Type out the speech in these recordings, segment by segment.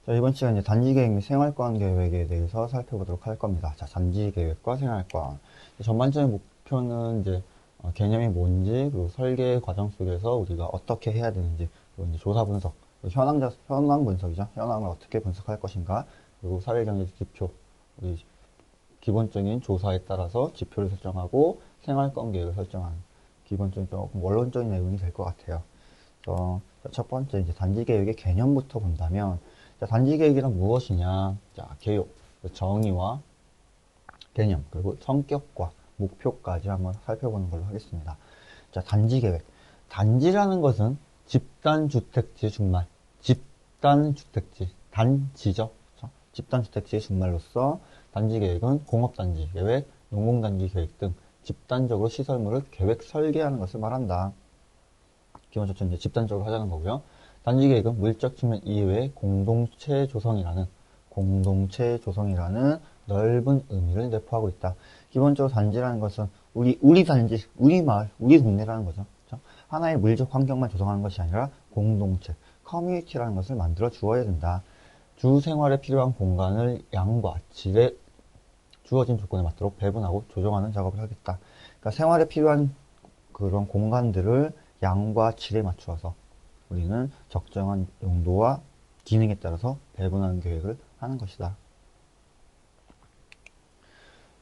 자, 이번 시간 이제 단지계획 및 생활권 계획에 대해서 살펴보도록 할 겁니다. 자, 단지계획과 생활권. 전반적인 목표는 이제 개념이 뭔지, 그리고 설계 과정 속에서 우리가 어떻게 해야 되는지, 그리고 이제 조사 분석, 현황 분석이죠. 현황을 어떻게 분석할 것인가, 그리고 사회경제 지표, 우리 기본적인 조사에 따라서 지표를 설정하고 생활권 계획을 설정하는 기본적인 조금 원론적인 내용이 될 것 같아요. 첫 번째 이제 단지계획의 개념부터 본다면, 자, 단지계획이란 무엇이냐? 자, 개요, 정의와 개념, 그리고 성격과 목표까지 한번 살펴보는 걸로 하겠습니다. 자, 단지계획. 단지라는 것은 집단주택지 준말, 집단주택지, 단지죠. 그렇죠? 집단주택지의 준말로서 단지계획은 공업단지 계획, 농공단지 계획 등 집단적으로 시설물을 계획 설계하는 것을 말한다. 기본적으로 이제 집단적으로 하자는 거고요. 단지 계획은 물적 측면 이외의 공동체 조성이라는 넓은 의미를 내포하고 있다. 기본적으로 단지라는 것은 우리 단지, 우리 마을, 우리 동네라는 거죠. 그렇죠? 하나의 물적 환경만 조성하는 것이 아니라 공동체, 커뮤니티라는 것을 만들어 주어야 된다. 주 생활에 필요한 공간을 양과 질에 주어진 조건에 맞도록 배분하고 조정하는 작업을 하겠다. 그러니까 생활에 필요한 그런 공간들을 양과 질에 맞추어서 우리는 적정한 용도와 기능에 따라서 배분하는 계획을 하는 것이다.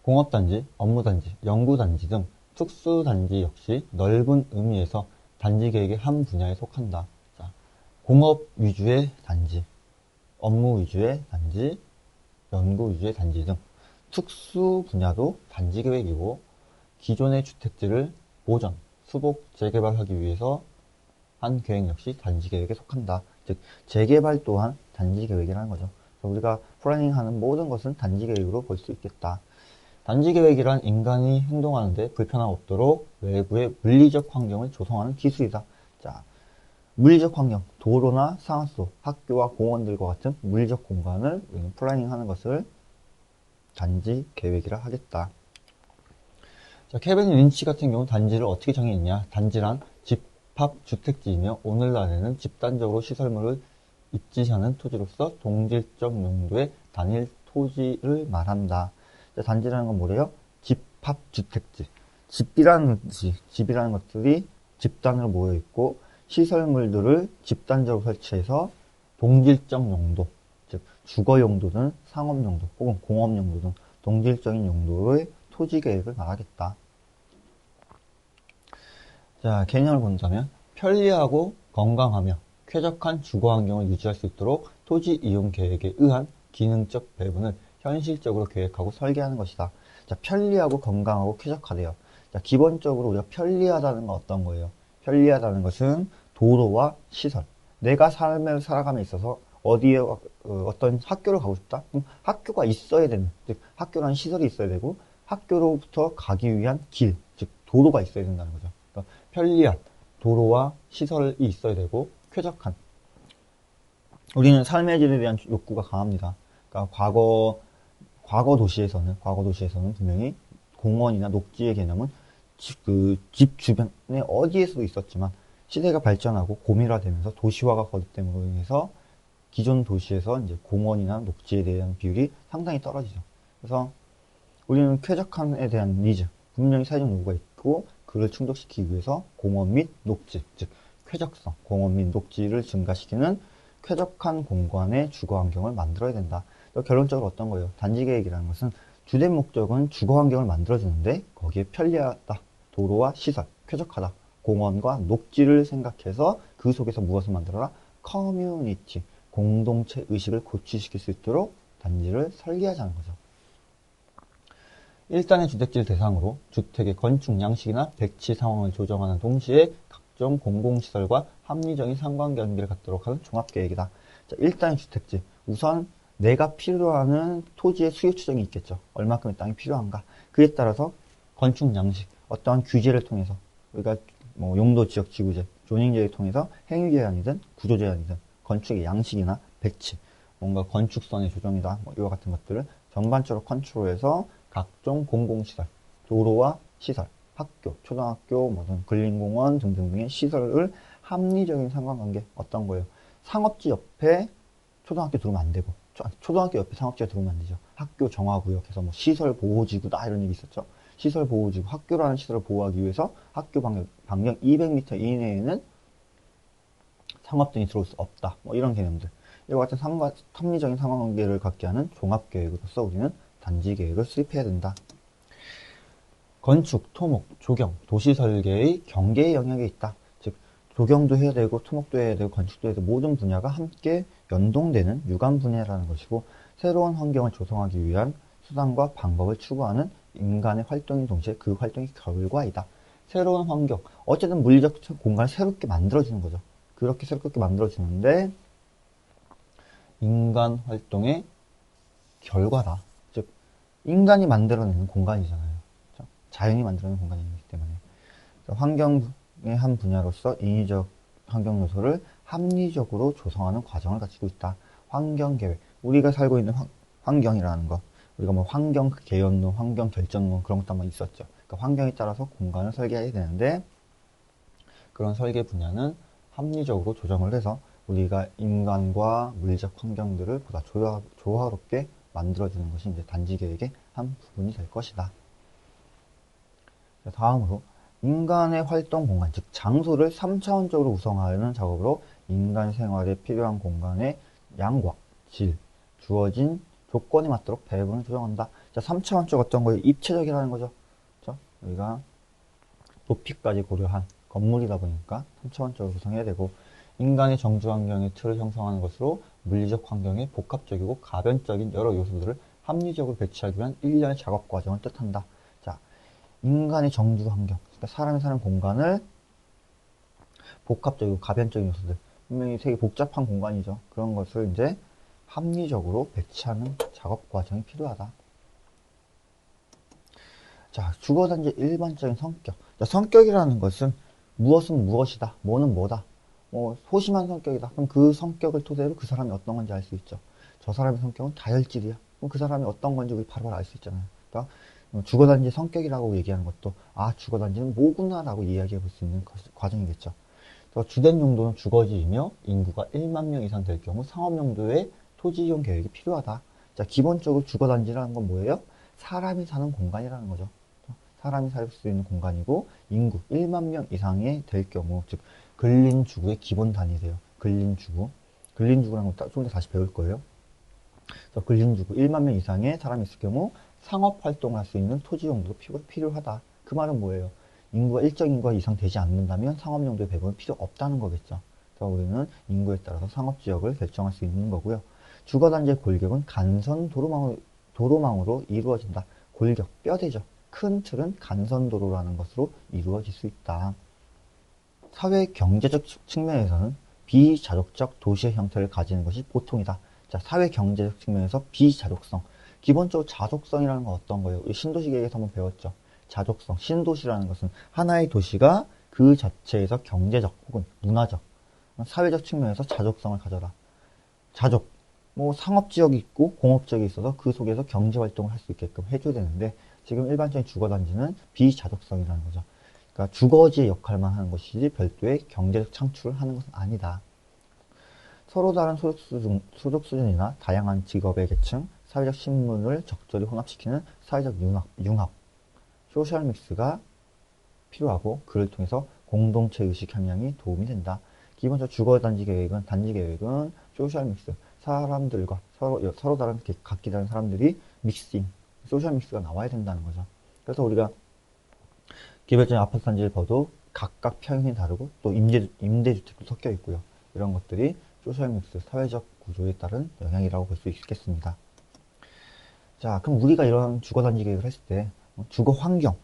공업단지, 업무단지, 연구단지 등 특수단지 역시 넓은 의미에서 단지 계획의 한 분야에 속한다. 자, 공업 위주의 단지, 업무 위주의 단지, 연구 위주의 단지 등 특수 분야도 단지 계획이고 기존의 주택지를 보전, 수복, 재개발하기 위해서 한 계획 역시 단지 계획에 속한다. 즉 재개발 또한 단지 계획이라는 거죠. 그래서 우리가 플래닝하는 모든 것은 단지 계획으로 볼 수 있겠다. 단지 계획이란 인간이 행동하는데 불편함 없도록 외부의 물리적 환경을 조성하는 기술이다. 자, 물리적 환경, 도로나 상하수, 학교와 공원들과 같은 물리적 공간을 플래닝하는 것을 단지 계획이라 하겠다. 자, 케빈 린치 같은 경우 단지를 어떻게 정의했냐? 단지란 집합주택지이며 오늘날에는 집단적으로 시설물을 입지하는 토지로서 동질적 용도의 단일 토지를 말한다. 자, 단지라는 건 뭐래요? 집합주택지. 집이라는 것들이 집단으로 모여있고 시설물들을 집단적으로 설치해서 동질적 용도, 즉 주거 용도든 상업 용도 혹은 공업 용도 등 동질적인 용도의 토지 계획을 말하겠다. 자, 개념을 본다면 편리하고 건강하며 쾌적한 주거 환경을 유지할 수 있도록 토지 이용 계획에 의한 기능적 배분을 현실적으로 계획하고 설계하는 것이다. 자, 편리하고 건강하고 쾌적하대요. 자, 기본적으로 우리가 편리하다는 건 어떤 거예요? 편리하다는 것은 도로와 시설. 내가 삶을 살아감에 있어서 어디에 어떤 학교를 가고 싶다? 그럼 학교가 있어야 되는, 즉 학교라는 시설이 있어야 되고 학교로부터 가기 위한 길, 즉 도로가 있어야 된다는 거죠. 그러니까 편리한 도로와 시설이 있어야 되고 쾌적한. 우리는 삶의 질에 대한 욕구가 강합니다. 그러니까 과거 도시에서는 분명히 공원이나 녹지의 개념은 집 주변에 어디에서도 있었지만 시대가 발전하고 고밀화되면서 도시화가 거듭됨으로 인해서 기존 도시에서 이제 공원이나 녹지에 대한 비율이 상당히 떨어지죠. 그래서 우리는 쾌적함에 대한 니즈, 분명히 사회적 요구가 있고 그를 충족시키기 위해서 공원 및 녹지, 즉 쾌적성, 공원 및 녹지를 증가시키는 쾌적한 공간의 주거 환경을 만들어야 된다. 결론적으로 어떤 거예요? 단지 계획이라는 것은 주된 목적은 주거 환경을 만들어주는데 거기에 편리하다, 도로와 시설, 쾌적하다, 공원과 녹지를 생각해서 그 속에서 무엇을 만들어라? 커뮤니티, 공동체 의식을 고취시킬 수 있도록 단지를 설계하자는 거죠. 일단의 주택지를 대상으로 주택의 건축 양식이나 배치 상황을 조정하는 동시에 각종 공공시설과 합리적인 상관관계를 갖도록 하는 종합계획이다. 자, 일단의 주택지. 우선 내가 필요하는 토지의 수요 추정이 있겠죠. 얼마큼의 땅이 필요한가. 그에 따라서 건축 양식, 어떠한 규제를 통해서 우리가 뭐 용도 지역 지구제, 조닝제를 통해서 행위 제한이든 구조 제한이든 건축의 양식이나 배치, 뭔가 건축선의 조정이다. 뭐 이와 같은 것들을 전반적으로 컨트롤해서 각종 공공시설, 도로와 시설, 학교, 초등학교, 무슨 근린공원 등등등의 시설을 합리적인 상관관계 어떤 거예요? 상업지 옆에 초등학교 들어오면 안 되고, 초등학교 옆에 상업지가 들어오면 안 되죠. 학교 정화구역에서 뭐 시설 보호지구다 이런 얘기 있었죠. 시설 보호지구, 학교라는 시설을 보호하기 위해서 학교 반경 200m 이내에는 상업 등이 들어올 수 없다. 뭐 이런 개념들. 이와 같은 합리적인 상관관계를 갖게 하는 종합계획으로서 우리는 단지계획을 수립해야 된다. 건축, 토목, 조경, 도시설계의 경계의 영역에 있다. 즉 조경도 해야 되고 토목도 해야 되고 건축도 해야 되고 모든 분야가 함께 연동되는 유관 분야라는 것이고 새로운 환경을 조성하기 위한 수단과 방법을 추구하는 인간의 활동인 동시에 그 활동의 결과이다. 새로운 환경, 어쨌든 물리적 공간을 새롭게 만들어주는 거죠. 그렇게 새롭게 만들어주는데 인간 활동의 결과다. 즉 인간이 만들어내는 공간이잖아요. 그렇죠? 자연이 만들어내는 공간이기 때문에 환경의 한 분야로서 인위적 환경 요소를 합리적으로 조성하는 과정을 갖추고 있다. 환경계획, 우리가 살고 있는 환경이라는 거, 우리가 뭐 환경 개연론, 환경 결정론 그런 것도 한번 있었죠. 그러니까 환경에 따라서 공간을 설계해야 되는데 그런 설계 분야는 합리적으로 조정을 해서 우리가 인간과 물리적 환경들을 보다 조화롭게 만들어주는 것이 이제 단지계획의 한 부분이 될 것이다. 다음으로 인간의 활동 공간, 즉 장소를 3차원적으로 구성하는 작업으로 인간 생활에 필요한 공간의 양과 질, 주어진 조건에 맞도록 배분을 조정한다. 자, 3차원적 어떤 거예요? 입체적이라는 거죠. 그렇죠? 우리가 높이까지 고려한 건물이다 보니까 3차원적으로 구성해야 되고 인간의 정주 환경의 틀을 형성하는 것으로 물리적 환경의 복합적이고 가변적인 여러 요소들을 합리적으로 배치하기 위한 일련의 작업 과정을 뜻한다. 자, 인간의 정주 환경, 그러니까 사람이 사는 공간을 복합적이고 가변적인 요소들, 분명히 되게 복잡한 공간이죠. 그런 것을 이제 합리적으로 배치하는 작업 과정이 필요하다. 자, 주거단지의 일반적인 성격. 자, 성격이라는 것은 무엇은 무엇이다, 뭐는 뭐다. 소심한 성격이다. 그럼 그 성격을 토대로 그 사람이 어떤 건지 알 수 있죠. 저 사람의 성격은 다혈질이야. 그럼 그 사람이 어떤 건지 우리 바로바로 알 수 있잖아요. 그러니까 주거단지 성격이라고 얘기하는 것도 주거단지는 뭐구나라고 이야기해 볼 수 있는 과정이겠죠. 주된 용도는 주거지이며 인구가 1만 명 이상 될 경우 상업 용도의 토지 이용 계획이 필요하다. 자, 기본적으로 주거단지라는 건 뭐예요? 사람이 사는 공간이라는 거죠. 사람이 살 수 있는 공간이고 인구 1만 명 이상이 될 경우, 즉 근린주구의 기본 단위래요. 근린주구. 근린주구라는 건 좀 더 다시 배울 거예요. 그래서 근린주구 1만 명 이상의 사람이 있을 경우 상업 활동을 할 수 있는 토지 용도가 필요하다. 그 말은 뭐예요? 인구가 일정 인구가 이상 되지 않는다면 상업 용도의 배분은 필요 없다는 거겠죠. 그래서 우리는 인구에 따라서 상업 지역을 결정할 수 있는 거고요. 주거단지의 골격은 간선 도로망으로 이루어진다. 골격, 뼈대죠. 큰 틀은 간선도로라는 것으로 이루어질 수 있다. 사회 경제적 측면에서는 비자족적 도시의 형태를 가지는 것이 보통이다. 자, 사회 경제적 측면에서 비자족성. 기본적으로 자족성이라는 건 어떤 거예요? 신도시 계획에서 한번 배웠죠. 자족성, 신도시라는 것은 하나의 도시가 그 자체에서 경제적 혹은 문화적, 사회적 측면에서 자족성을 가져라. 자족, 상업지역이 있고 공업지역이 있어서 그 속에서 경제활동을 할 수 있게끔 해줘야 되는데 지금 일반적인 주거단지는 비자족성이라는 거죠. 그러니까 주거지의 역할만 하는 것이지 별도의 경제적 창출을 하는 것은 아니다. 서로 다른 소득 수준이나 다양한 직업의 계층, 사회적 신분을 적절히 혼합시키는 사회적 융합, 소셜 믹스가 필요하고 그를 통해서 공동체 의식 향양이 도움이 된다. 기본적으로 주거단지 계획은, 단지 계획은 소셜 믹스, 사람들과 서로 다른 각기 다른 사람들이 믹싱, 소셜 믹스가 나와야 된다는 거죠. 그래서 우리가 개별적인 아파트 단지를 봐도 각각 평형이 다르고 또 임대주택도 섞여 있고요. 이런 것들이 소셜 믹스, 사회적 구조에 따른 영향이라고 볼 수 있겠습니다. 자, 그럼 우리가 이런 주거단지 계획을 했을 때 주거 환경,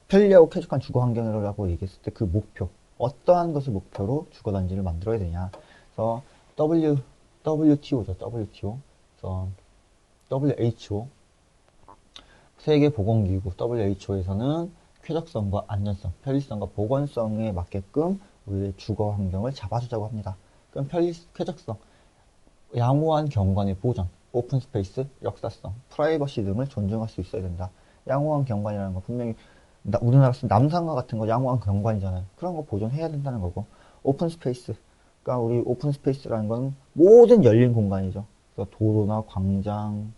편리하고 쾌적한 주거 환경이라고 얘기했을 때 그 목표, 어떠한 것을 목표로 주거단지를 만들어야 되냐. 그래서 WTO죠, WTO. 그래서 WHO, 세계보건기구 WHO에서는 쾌적성과 안전성, 편리성과 보건성에 맞게끔 우리의 주거 환경을 잡아주자고 합니다. 그럼 쾌적성, 양호한 경관의 보전, 오픈 스페이스, 역사성, 프라이버시 등을 존중할 수 있어야 된다. 양호한 경관이라는 건 분명히 우리나라 남산과 같은 거 양호한 경관이잖아요. 그런 거 보존해야 된다는 거고, 오픈 스페이스, 그러니까 우리 오픈 스페이스라는 건 모든 열린 공간이죠. 그래서 도로나 광장,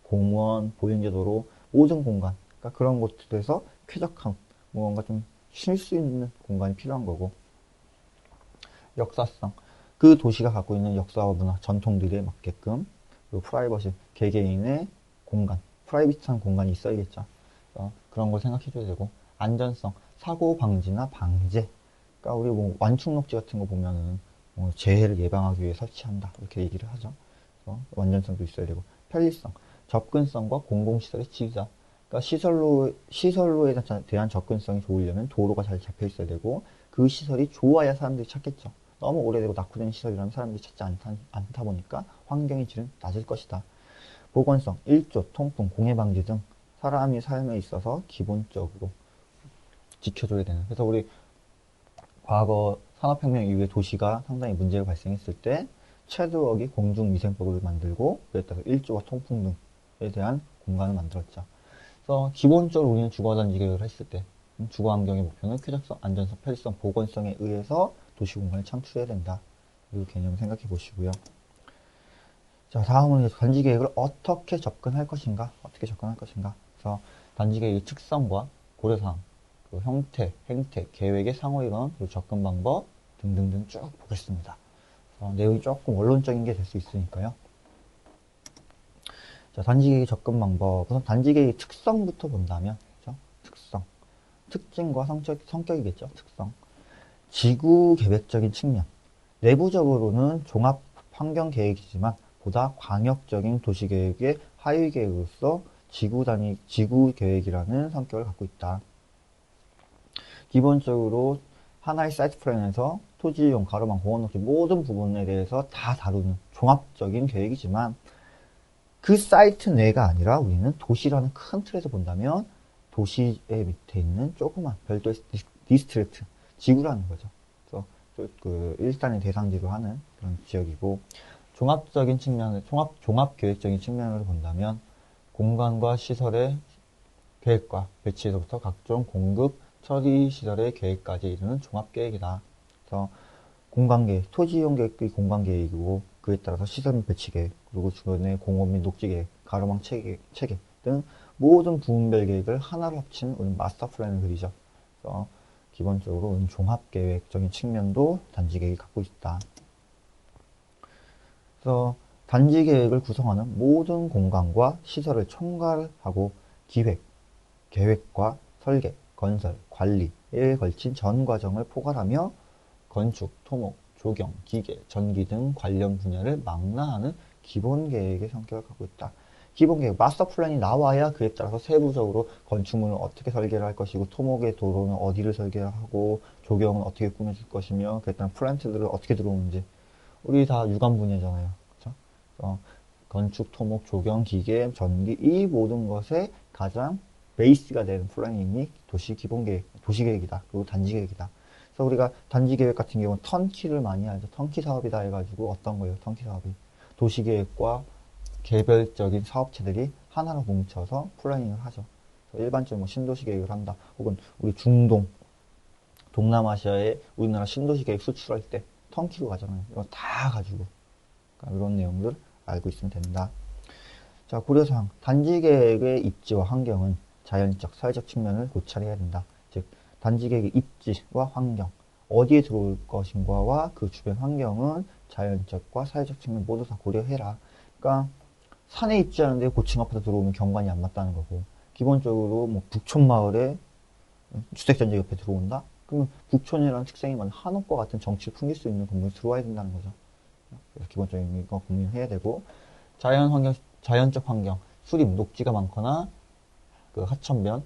공원, 보행자 도로, 모든 공간. 그러니까 그런 곳들에서 쾌적함, 뭔가 좀 쉴 수 있는 공간이 필요한 거고. 역사성. 그 도시가 갖고 있는 역사와 문화, 전통들에 맞게끔, 그리고 프라이버시, 개개인의 공간, 프라이빗한 공간이 있어야겠죠. 그런 걸 생각해 줘야 되고. 안전성, 사고 방지나 방제. 그러니까 우리 뭐 완충록지 같은 거 보면은 뭐 재해를 예방하기 위해 설치한다. 이렇게 얘기를 하죠. 완전성도 있어야 되고. 편리성, 접근성과 공공시설의 지휘자. 그러니까 시설로에 대한 접근성이 좋으려면 도로가 잘 잡혀 있어야 되고, 그 시설이 좋아야 사람들이 찾겠죠. 너무 오래되고 낙후된 시설이라면 사람들이 찾지 않다 보니까 환경의 질은 낮을 것이다. 보건성, 일조, 통풍, 공해 방지 등 사람이 삶에 있어서 기본적으로 지켜줘야 되는. 그래서 우리 과거 산업혁명 이후에 도시가 상당히 문제가 발생했을 때 체드웍이 공중위생법을 만들고 그에 따라서 일조와 통풍 등에 대한 공간을 만들었죠. 그래서 기본적으로 우리는 주거단지 계획을 했을 때 주거환경의 목표는 쾌적성, 안전성, 편리성, 보건성에 의해서 도시공간을 창출해야 된다. 이 개념을 생각해 보시고요. 자, 다음은 단지계획을 어떻게 접근할 것인가? 그래서 단지계획의 특성과 고려사항, 그 형태, 행태, 계획의 상호이론, 그리고 접근 방법 등등등 쭉 보겠습니다. 내용이 조금 원론적인 게 될 수 있으니까요. 자, 단지계획의 접근 방법. 우선 단지계획의 특성부터 본다면, 그렇죠? 특성. 특징과 성격이겠죠. 특성. 지구 계획적인 측면. 내부적으로는 종합 환경 계획이지만 보다 광역적인 도시 계획의 하위 계획으로서 지구 계획이라는 성격을 갖고 있다. 기본적으로 하나의 사이트 플랜에서 토지 이용, 가로망, 공원 녹지 모든 부분에 대해서 다 다루는 종합적인 계획이지만 그 사이트 내가 아니라 우리는 도시라는 큰 틀에서 본다면 도시의 밑에 있는 조그만 별도의 디스트릭트, 지구라는 거죠. 그래서 그 일단의 대상지로 하는 그런 지역이고, 종합적인 측면을 종합 계획적인 측면으로 본다면 공간과 시설의 계획과 배치에서부터 각종 공급, 처리 시설의 계획까지 이르는 종합 계획이다. 그래서 공간 계획, 토지 이용 계획이 공간 계획이고 그에 따라서 시설 및 배치 계획, 그리고 주변의 공원 및 녹지 계획, 가로망 체계 등 모든 부분별 계획을 하나로 합친 우리 마스터 플랜을 그리죠. 그래서 기본적으로 종합 계획적인 측면도 단지 계획이 갖고 있다. 그래서 단지 계획을 구성하는 모든 공간과 시설을 총괄하고 기획, 계획과 설계, 건설, 관리에 걸친 전 과정을 포괄하며 건축, 토목, 조경, 기계, 전기 등 관련 분야를 망라하는 기본 계획의 성격을 갖고 있다. 기본 계획, 마스터 플랜이 나와야 그에 따라서 세부적으로 건축물은 어떻게 설계를 할 것이고, 토목의 도로는 어디를 설계하고, 조경은 어떻게 꾸며줄 것이며, 그에 따른 플랜트들을 어떻게 들어오는지. 우리 다 유관 분야잖아요. 그렇죠? 건축, 토목, 조경, 기계, 전기, 이 모든 것에 가장 베이스가 되는 플래닝이 도시 기본 계획, 도시 계획이다. 그리고 단지 계획이다. 그래서 우리가 단지 계획 같은 경우는 턴키를 많이 알죠. 턴키 사업이다 해가지고 어떤 거예요? 턴키 사업이. 도시 계획과 개별적인 사업체들이 하나로 뭉쳐서 플래닝을 하죠. 일반적으로 뭐 신도시 계획을 한다. 혹은 우리 중동, 동남아시아에 우리나라 신도시 계획 수출할 때 턴키로 가잖아요. 이거 다 가지고. 그러니까 이런 내용들 알고 있으면 된다. 자, 고려사항. 단지 계획의 입지와 환경은 자연적, 사회적 측면을 고찰해야 된다. 즉, 단지 계획의 입지와 환경, 어디에 들어올 것인가와 그 주변 환경은 자연적과 사회적 측면 모두 다 고려해라. 그러니까 산에 입지하는데 고층 아파트 들어오면 경관이 안 맞다는 거고, 기본적으로 뭐 북촌 마을에 주택전체 옆에 들어온다? 그러면 북촌이라는 특성이 많은 한옥과 같은 정치를 풍길 수 있는 건물이 들어와야 된다는 거죠. 그래서 기본적인 거 고민해야 되고, 자연적 환경, 수림, 녹지가 많거나 그 하천변,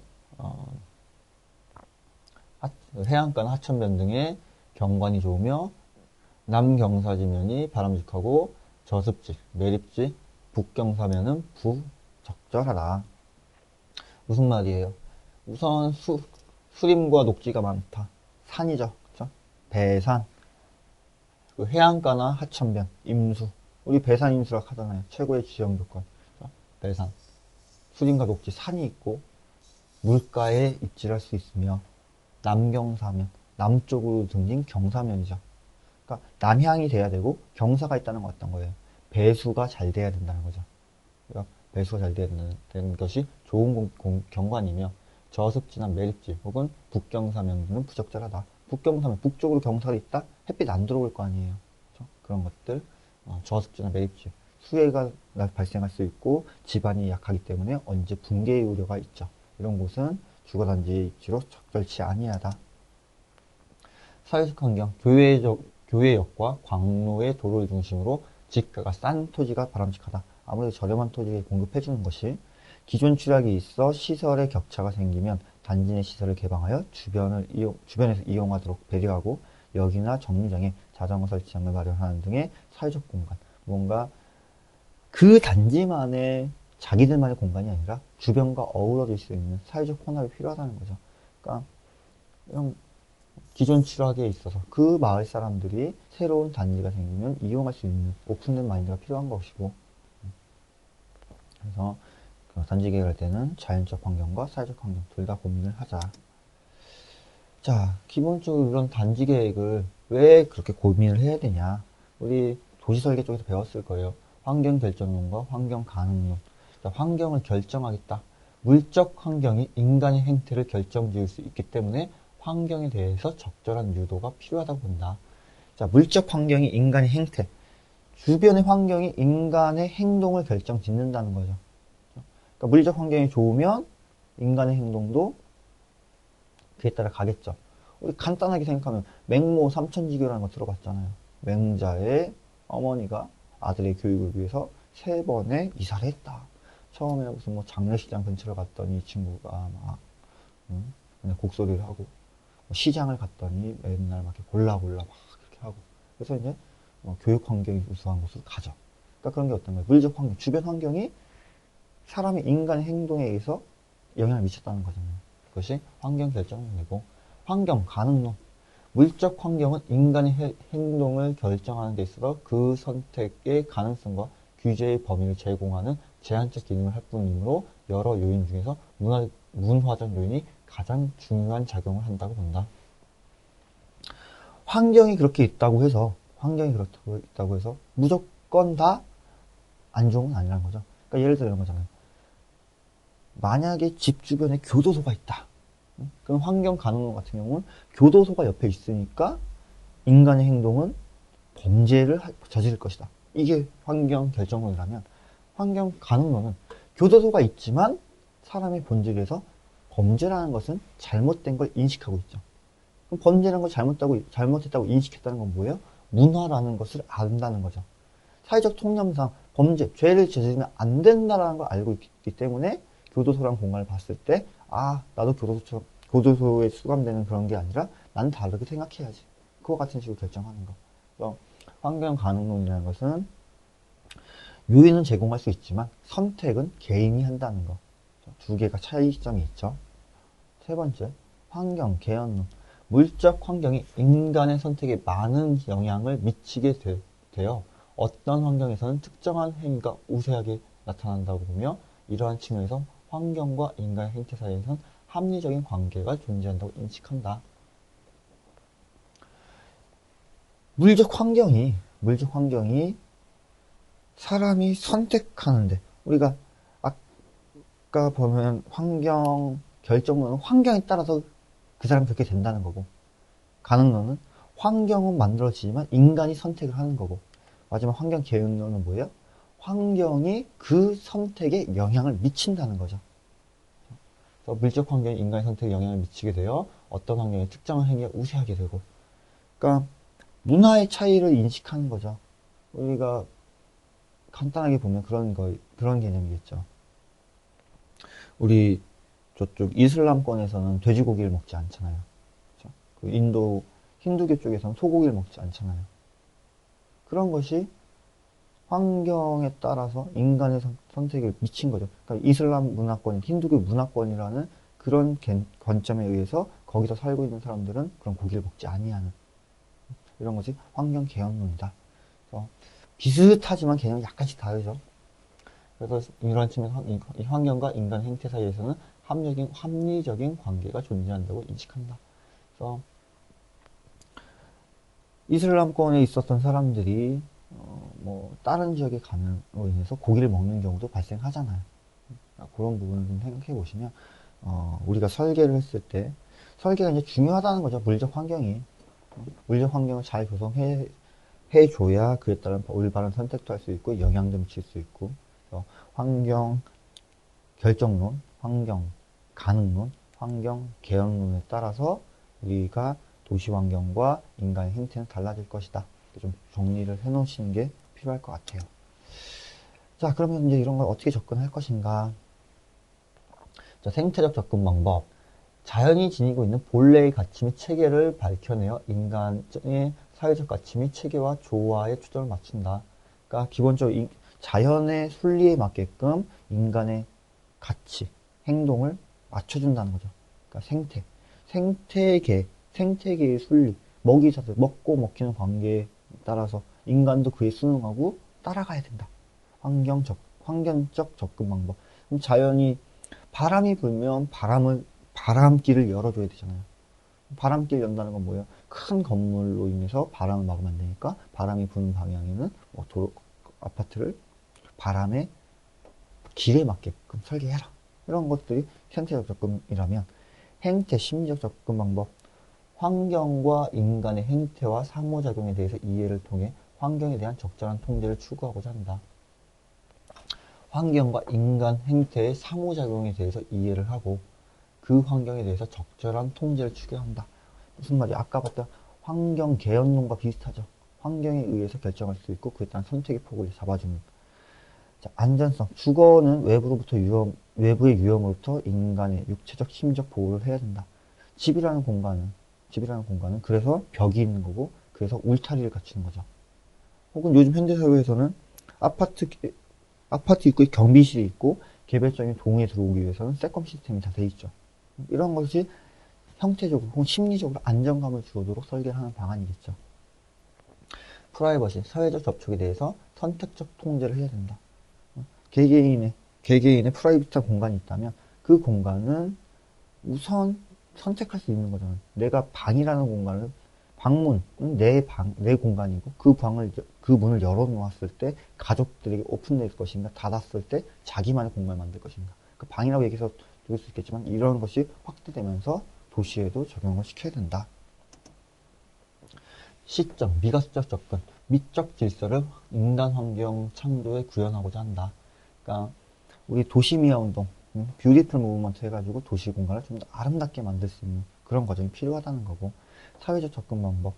해안가나 하천변 등의 경관이 좋으며 남경사지면이 바람직하고 저습지, 매립지, 북경사면은 부적절하다. 무슨 말이에요? 우선 수림과 녹지가 많다. 산이죠. 그쵸? 배산, 그 해안가나 하천변, 임수. 우리 배산 임수라고 하잖아요. 최고의 지형 조건. 배산. 수림과 녹지, 산이 있고 물가에 입지할 수 있으며 남경사면, 남쪽으로 등진 경사면이죠. 그러니까 남향이 돼야 되고 경사가 있다는 건 어떤 거예요? 배수가 잘 돼야 된다는 거죠. 그러니까 배수가 잘 돼야 되는 것이 좋은 경관이며 저습지나 매립지 혹은 북경사면은 부적절하다. 북경사면 북쪽으로 경사가 있다? 햇빛 안 들어올 거 아니에요. 그렇죠? 그런 것들 저습지나 매립지 수해가 발생할 수 있고 지반이 약하기 때문에 언제 붕괴의 우려가 있죠. 이런 곳은 주거단지의 입지로 적절치 아니하다. 사회적 환경, 교외역과 광로의 도로를 중심으로 지가가 싼 토지가 바람직하다. 아무래도 저렴한 토지를 공급해주는 것이 기존 추락이 있어 시설의 격차가 생기면 단지 내 시설을 개방하여 주변에서 이용하도록 배려하고 역이나 정류장에 자전거 설치장을 마련하는 등의 사회적 공간, 뭔가 그 단지만의 자기들만의 공간이 아니라 주변과 어우러질 수 있는 사회적 혼합이 필요하다는 거죠. 그러니까 이런 기존 추락에 있어서 그 마을 사람들이 새로운 단지가 생기면 이용할 수 있는 오픈된 마인드가 필요한 것이고, 그래서 단지 계획할 때는 자연적 환경과 사회적 환경 둘 다 고민을 하자. 자, 기본적으로 이런 단지 계획을 왜 그렇게 고민을 해야 되냐? 우리 도시설계 쪽에서 배웠을 거예요. 환경 결정론과 환경 가능론. 환경을 결정하겠다. 물적 환경이 인간의 행태를 결정지을 수 있기 때문에 환경에 대해서 적절한 유도가 필요하다고 본다. 자, 물적 환경이 인간의 행태, 주변의 환경이 인간의 행동을 결정짓는다는 거죠. 그러니까 물적 환경이 좋으면 인간의 행동도 그에 따라 가겠죠. 우리 간단하게 생각하면 맹모 삼천지교라는 거 들어봤잖아요. 맹자의 어머니가 아들의 교육을 위해서 3번의 이사를 했다. 처음에 무슨 뭐 장례식장 근처를 갔더니 이 친구가 막 그냥 곡소리를 하고, 시장을 갔더니 맨날 막 이렇게 골라 막 그렇게 하고, 그래서 이제 교육 환경이 우수한 곳으로 가죠. 그러니까 그런 게 어떤 거예요? 물적 환경, 주변 환경이 사람의 인간의 행동에 의해서 영향을 미쳤다는 거잖아요. 그것이 환경 결정론이고, 환경 가능론. 물적 환경은 인간의 행동을 결정하는 데 있어서 그 선택의 가능성과 규제의 범위를 제공하는 제한적 기능을 할 뿐이므로 여러 요인 중에서 문화적 요인이 가장 중요한 작용을 한다고 본다. 환경이 그렇게 있다고 해서 무조건 다 안 좋은 건 아니라는 거죠. 그러니까 예를 들어 이런 거잖아요. 만약에 집 주변에 교도소가 있다. 그럼 환경 가능론 같은 경우는 교도소가 옆에 있으니까 인간의 행동은 범죄를 저지를 것이다. 이게 환경 결정론이라면, 환경 가능론은 교도소가 있지만 사람의 본질에서 범죄라는 것은 잘못된 걸 인식하고 있죠. 그럼 범죄라는 걸 잘못했다고 인식했다는 건 뭐예요? 문화라는 것을 안다는 거죠. 사회적 통념상 범죄, 죄를 저지르면 안 된다는 걸 알고 있기 때문에 교도소라는 공간을 봤을 때, 나도 교도소에 수감되는 그런 게 아니라 난 다르게 생각해야지. 그와 같은 식으로 결정하는 거. 그래서 환경 가능론이라는 것은 요인은 제공할 수 있지만 선택은 개인이 한다는 거. 두 개가 차이점이 있죠. 세 번째, 환경 개연론. 물적 환경이 인간의 선택에 많은 영향을 미치게 되어 어떤 환경에서는 특정한 행위가 우세하게 나타난다고 보며, 이러한 측면에서 환경과 인간의 행태 사이에서는 합리적인 관계가 존재한다고 인식한다. 물적 환경이 사람이 선택하는데, 우리가 아까 보면 환경 결정론은 환경에 따라서 그 사람이 그렇게 된다는 거고, 가능론은 환경은 만들어지지만 인간이 선택을 하는 거고, 마지막 환경 개연론은 뭐예요? 환경이 그 선택에 영향을 미친다는 거죠. 그래서 물적 환경이 인간의 선택에 영향을 미치게 되어 어떤 환경에 특정한 행위가 우세하게 되고, 그러니까 문화의 차이를 인식하는 거죠. 우리가 간단하게 보면 그런 개념이겠죠. 우리 저쪽 이슬람권에서는 돼지고기를 먹지 않잖아요. 그렇죠? 그 인도 힌두교 쪽에서는 소고기를 먹지 않잖아요. 그런 것이 환경에 따라서 인간의 선택을 미친 거죠. 그러니까 이슬람 문화권, 힌두교 문화권이라는 그런 관점에 의해서 거기서 살고 있는 사람들은 그런 고기를 먹지 아니하는, 이런 것이 환경 개연론이다. 비슷하지만 개념이 약간씩 다르죠. 그래서 이런 측면에서 이 환경과 인간 행태 사이에서는 합리적인 관계가 존재한다고 인식한다. 그래서 이슬람권에 있었던 사람들이 뭐 다른 지역에 감염으로 인해서 고기를 먹는 경우도 발생하잖아요. 그런 부분을 좀 생각해 보시면 우리가 설계를 했을 때 설계가 이제 중요하다는 거죠. 물적 환경이 물적 환경을 잘 조성해 해줘야 그에 따른 올바른 선택도 할 수 있고 영향도 미칠 수 있고 그래서 환경 결정론, 환경 가능론, 환경 개혁론에 따라서 우리가 도시 환경과 인간의 행태는 달라질 것이다. 좀 정리를 해 놓으시는 게 필요할 것 같아요. 자, 그러면 이제 이런 걸 어떻게 접근할 것인가? 자, 생태적 접근 방법. 자연이 지니고 있는 본래의 가치 및 체계를 밝혀내어 인간의 사회적 가치 및 체계와 조화에 초점을 맞춘다. 그러니까 기본적으로 자연의 순리에 맞게끔 인간의 가치, 행동을 맞춰준다는 거죠. 그러니까 생태계의 순리, 먹이사슬, 먹고 먹히는 관계에 따라서 인간도 그에 순응하고 따라가야 된다. 환경적 접근 방법. 그럼 자연이 바람이 불면 바람길을 열어줘야 되잖아요. 바람길 연다는 건 뭐예요? 큰 건물로 인해서 바람을 막으면 안 되니까 바람이 부는 방향에는 아파트를 바람의 길에 맞게끔 설계해라. 이런 것들이 생태적 접근이라면 심리적 접근 방법. 환경과 인간의 행태와 상호작용에 대해서 이해를 통해 환경에 대한 적절한 통제를 추구하고자 한다. 환경과 인간 행태의 상호작용에 대해서 이해를 하고 그 환경에 대해서 적절한 통제를 추구한다. 무슨 말이야? 아까 봤던 환경 개연론과 비슷하죠. 환경에 의해서 결정할 수 있고 그에 따른 선택의 폭을 잡아주는. 자, 안전성. 주거는 외부의 위험으로부터 인간의 육체적, 심리적 보호를 해야 된다. 집이라는 공간은 그래서 벽이 있는 거고, 그래서 울타리를 갖추는 거죠. 혹은 요즘 현대사회에서는 아파트 입구에 경비실이 있고, 개별적인 동에 들어오기 위해서는 세컴 시스템이 다 돼 있죠. 이런 것이 형태적으로 혹은 심리적으로 안정감을 주도록 설계를 하는 방안이겠죠. 프라이버시, 사회적 접촉에 대해서 선택적 통제를 해야 된다. 개개인의 프라이빗한 공간이 있다면 그 공간은 우선 선택할 수 있는 거잖아요. 내가 방이라는 공간을 방문은 내 공간이고 그 문을 열어놓았을 때 가족들에게 오픈될 것인가 닫았을 때 자기만의 공간을 만들 것인가. 그 방이라고 얘기해서 들을 수 있겠지만 이런 것이 확대되면서 도시에도 적용을 시켜야 된다. 시점, 미가적 접근, 미적 질서를 인간 환경 창조에 구현하고자 한다. 그러니까 우리 도시미화 운동, 뷰티풀 무브먼트 해가지고 도시 공간을 좀 더 아름답게 만들 수 있는 그런 과정이 필요하다는 거고, 사회적 접근 방법,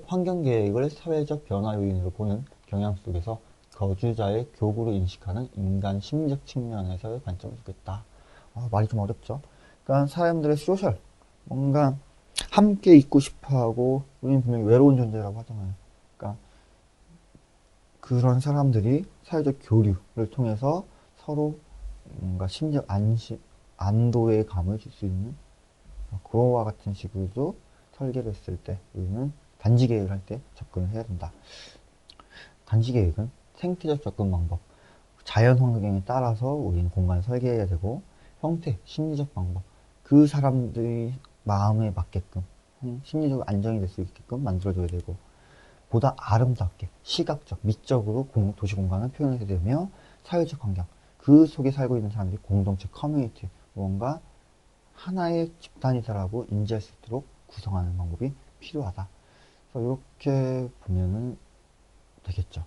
환경 계획을 사회적 변화 요인으로 보는 경향 속에서 거주자의 교구로 인식하는 인간 심리적 측면에서의 관점을 주겠다. 말이 좀 어렵죠. 그러니까 사람들의 소셜, 뭔가 함께 있고 싶어하고 우리는 분명히 외로운 존재라고 하잖아요. 그러니까 그런 사람들이 사회적 교류를 통해서 서로 뭔가 심지어 안도의 감을 줄 수 있는 그거와 같은 식으로도 설계를 했을 때 우리는 단지 계획을 할 때 접근을 해야 된다. 단지 계획은 생태적 접근 방법, 자연 환경에 따라서 우리는 공간을 설계해야 되고 형태, 심리적 방법, 그 사람들의 마음에 맞게끔 심리적으로 안정이 될 수 있게끔 만들어줘야 되고 보다 아름답게 시각적, 미적으로 도시 공간을 표현해야 되며 사회적 환경, 그 속에 살고 있는 사람들이 공동체, 커뮤니티, 무언가 하나의 집단이다라고 인지할 수 있도록 구성하는 방법이 필요하다. 그래서 이렇게 보면은 되겠죠.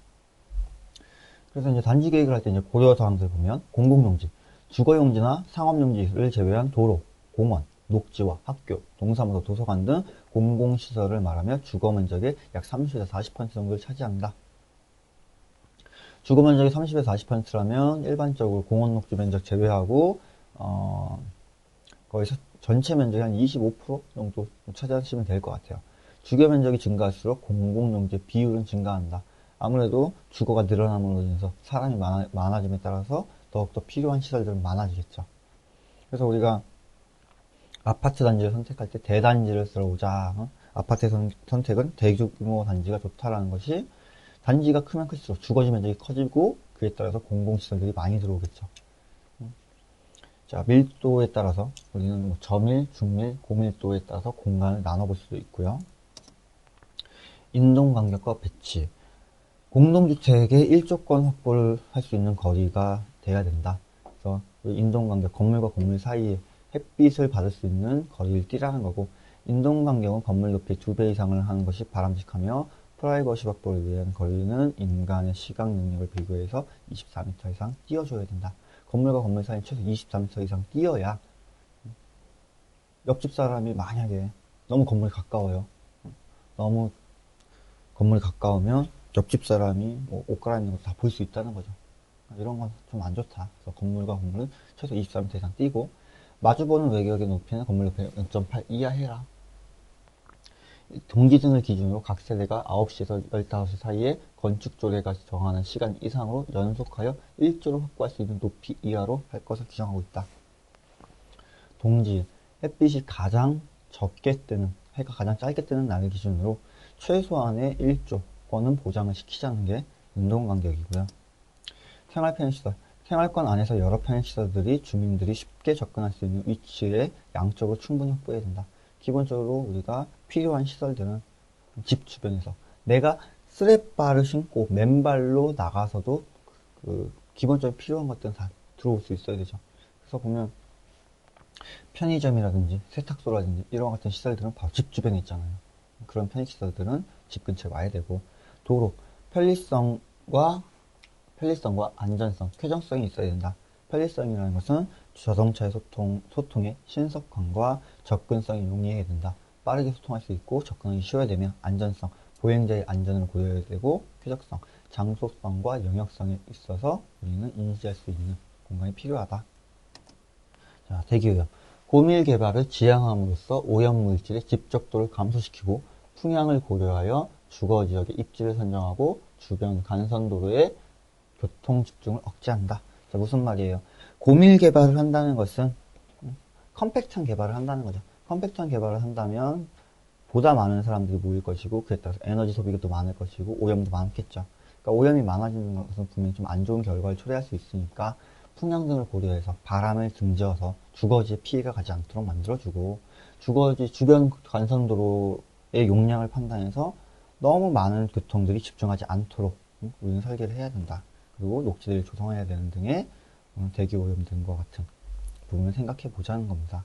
그래서 이제 단지 계획을 할 때 이제 고려 사항들 보면 공공용지, 주거용지나 상업용지를 제외한 도로, 공원, 녹지와 학교, 동사무소, 도서관 등 공공시설을 말하며 주거면적의 약 30에서 40% 정도를 차지한다. 주거면적이 30에서 40%라면 일반적으로 공원 녹지 면적 제외하고 거기서 전체 면적이 한 25% 정도 차지하시면 될 것 같아요. 주거 면적이 증가할수록 공공용지 비율은 증가한다. 아무래도 주거가 늘어남으로 인해서 사람이 많아짐에 따라서 더욱더 필요한 시설들은 많아지겠죠. 그래서 우리가 아파트 단지를 선택할 때 대단지를 들어오자. 아파트 선택은 대규모 단지가 좋다라는 것이 단지가 크면 클수록 주거지 면적이 커지고 그에 따라서 공공시설들이 많이 들어오겠죠. 자, 밀도에 따라서 우리는 뭐 저밀, 중밀, 고밀도에 따라서 공간을 나눠볼 수도 있고요. 인동간격과 배치. 공동주택의 1조권 확보를 할 수 있는 거리가 돼야 된다. 그래서 인동간격, 건물과 건물 사이에 햇빛을 받을 수 있는 거리를 띠라는 거고, 인동간격은 건물 높이 2배 이상을 하는 것이 바람직하며, 프라이버시 확보를 위한 거리는 인간의 시각 능력을 비교해서 24m 이상 띄워줘야 된다. 건물과 건물 사이에 최소 24m 이상 띄어야, 옆집 사람이 만약에 너무 건물이 가까워요. 너무 건물이 가까우면 옆집 사람이 뭐 옷 갈아입는 것도 다 볼 수 있다는 거죠. 이런 건 좀 안 좋다. 그래서 건물과 건물은 최소 24m 이상 띄고, 마주보는 외벽의 높이는 건물 높이 0.8 이하 해라. 동기등을 기준으로 각 세대가 9시에서 15시 사이에 건축조례가 정하는 시간 이상으로 연속하여 1조를 확보할 수 있는 높이 이하로 할 것을 규정하고 있다. 동지, 햇빛이 가장 적게 뜨는, 해가 가장 짧게 뜨는 날을 기준으로 최소한의 1조권은 보장을 시키자는 게 인동간격이고요. 생활 편의시설, 생활권 안에서 여러 편의시설들이 주민들이 쉽게 접근할 수 있는 위치에 양쪽으로 충분히 확보해야 된다. 기본적으로 우리가 필요한 시설들은 집 주변에서 내가 스레바를 신고 맨발로 나가서도 기본적으로 필요한 것들은 다 들어올 수 있어야 되죠. 그래서 보면 편의점이라든지 세탁소라든지 이런 같은 시설들은 바로 집 주변에 있잖아요. 그런 편의시설들은 집 근처에 와야 되고, 도로, 편리성과 안전성, 쾌적성이 있어야 된다. 편리성이라는 것은 자동차의 소통의 신속함과 접근성이 용이해야 된다. 빠르게 소통할 수 있고 접근하기 쉬워야 되며, 안전성, 보행자의 안전을 고려해야 되고, 쾌적성, 장소성과 영역성에 있어서 우리는 인지할 수 있는 공간이 필요하다. 자, 대기오염. 고밀 개발을 지향함으로써 오염물질의 집적도를 감소시키고 풍향을 고려하여 주거지역의 입지를 선정하고 주변 간선도로의 교통 집중을 억제한다. 자, 무슨 말이에요? 고밀 개발을 한다는 것은 컴팩트한 개발을 한다는 거죠. 컴팩트한 개발을 한다면 보다 많은 사람들이 모일 것이고, 그에 따라서 에너지 소비가 또 많을 것이고 오염도 많겠죠. 그러니까 오염이 많아지는 것은 분명히 좀 안 좋은 결과를 초래할 수 있으니까 풍량 등을 고려해서 바람을 등지어서 주거지에 피해가 가지 않도록 만들어주고, 주거지 주변 간선도로의 용량을 판단해서 너무 많은 교통들이 집중하지 않도록 우리는 설계를 해야 된다. 그리고 녹지들을 조성해야 되는 등의 대기오염 등과 같은 부분을 생각해 보자는 겁니다.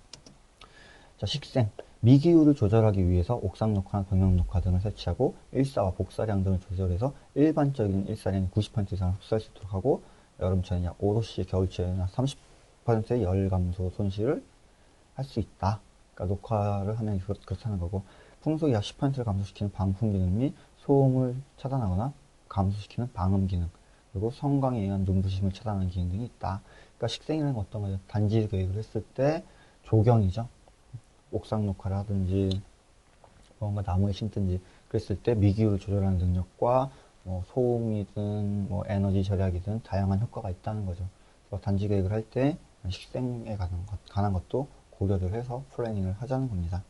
자, 식생. 미기후를 조절하기 위해서 옥상 녹화나 벽면 녹화 등을 설치하고 일사와 복사량 등을 조절해서 일반적인 일사량의 90% 이상을 흡수할 수 있도록 하고, 여름철에는 약 5도씨, 겨울철에는 약 30%의 열 감소 손실을 할 수 있다. 그러니까 녹화를 하면 그렇다는 거고, 풍속이 약 10%를 감소시키는 방풍 기능 및 소음을 차단하거나 감소시키는 방음 기능, 그리고 성광에 의한 눈부심을 차단하는 기능 등이 있다. 그러니까 식생이라는 건 어떤 거죠? 단지 계획을 했을 때 조경이죠. 옥상 녹화를 하든지 뭔가 나무에 심든지 그랬을 때 미기후를 조절하는 능력과 소음이든 에너지 절약이든 다양한 효과가 있다는 거죠. 그래서 단지 계획을 할 때 식생에 관한 것도 고려를 해서 플래닝을 하자는 겁니다.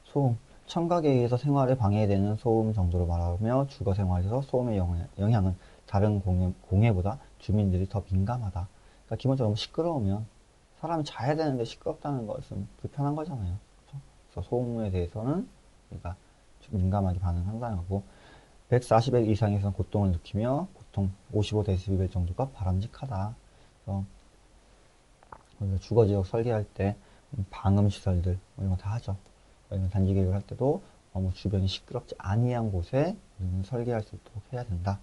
소음. 청각에 의해서 생활에 방해되는 소음 정도로 말하며 주거 생활에서 소음의 영향은 다른 공해보다 주민들이 더 민감하다. 그러니까 기본적으로 너무 시끄러우면 사람이 자야 되는데 시끄럽다는 것은 불편한 거잖아요. 그렇죠? 그래서 소음에 대해서는 우리가 민감하게 반응한다는 거고, 140회 이상에서는 고통을 느끼며 보통 55dB 정도가 바람직하다. 그래서 우리가 주거지역 설계할 때 방음시설들 이런 거 다 하죠. 아니면 단지 계획을 할 때도 너무 주변이 시끄럽지 아니한 곳에 우리는 설계할 수 있도록 해야 된다.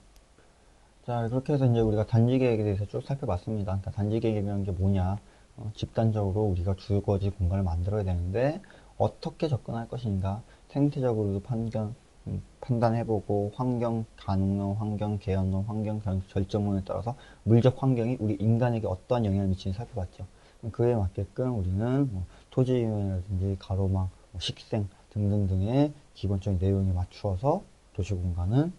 자, 그렇게 해서 이제 우리가 단지 계획에 대해서 쭉 살펴봤습니다. 그러니까 단지 계획이라는 게 뭐냐? 집단적으로 우리가 주거지 공간을 만들어야 되는데 어떻게 접근할 것인가, 생태적으로도 판단해보고 환경 가능론, 환경 개연론, 환경 절정론에 따라서 물적 환경이 우리 인간에게 어떠한 영향을 미치는지 살펴봤죠. 그에 맞게끔 우리는 토지 이용이라든지 가로막, 식생 등등등의 기본적인 내용에 맞추어서 도시공간은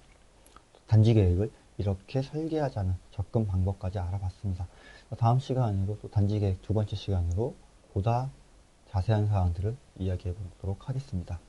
단지 계획을 이렇게 설계하자는 접근 방법까지 알아봤습니다. 다음 시간으로 또 단지 계획 두 번째 시간으로 보다 자세한 사항들을 이야기해 보도록 하겠습니다.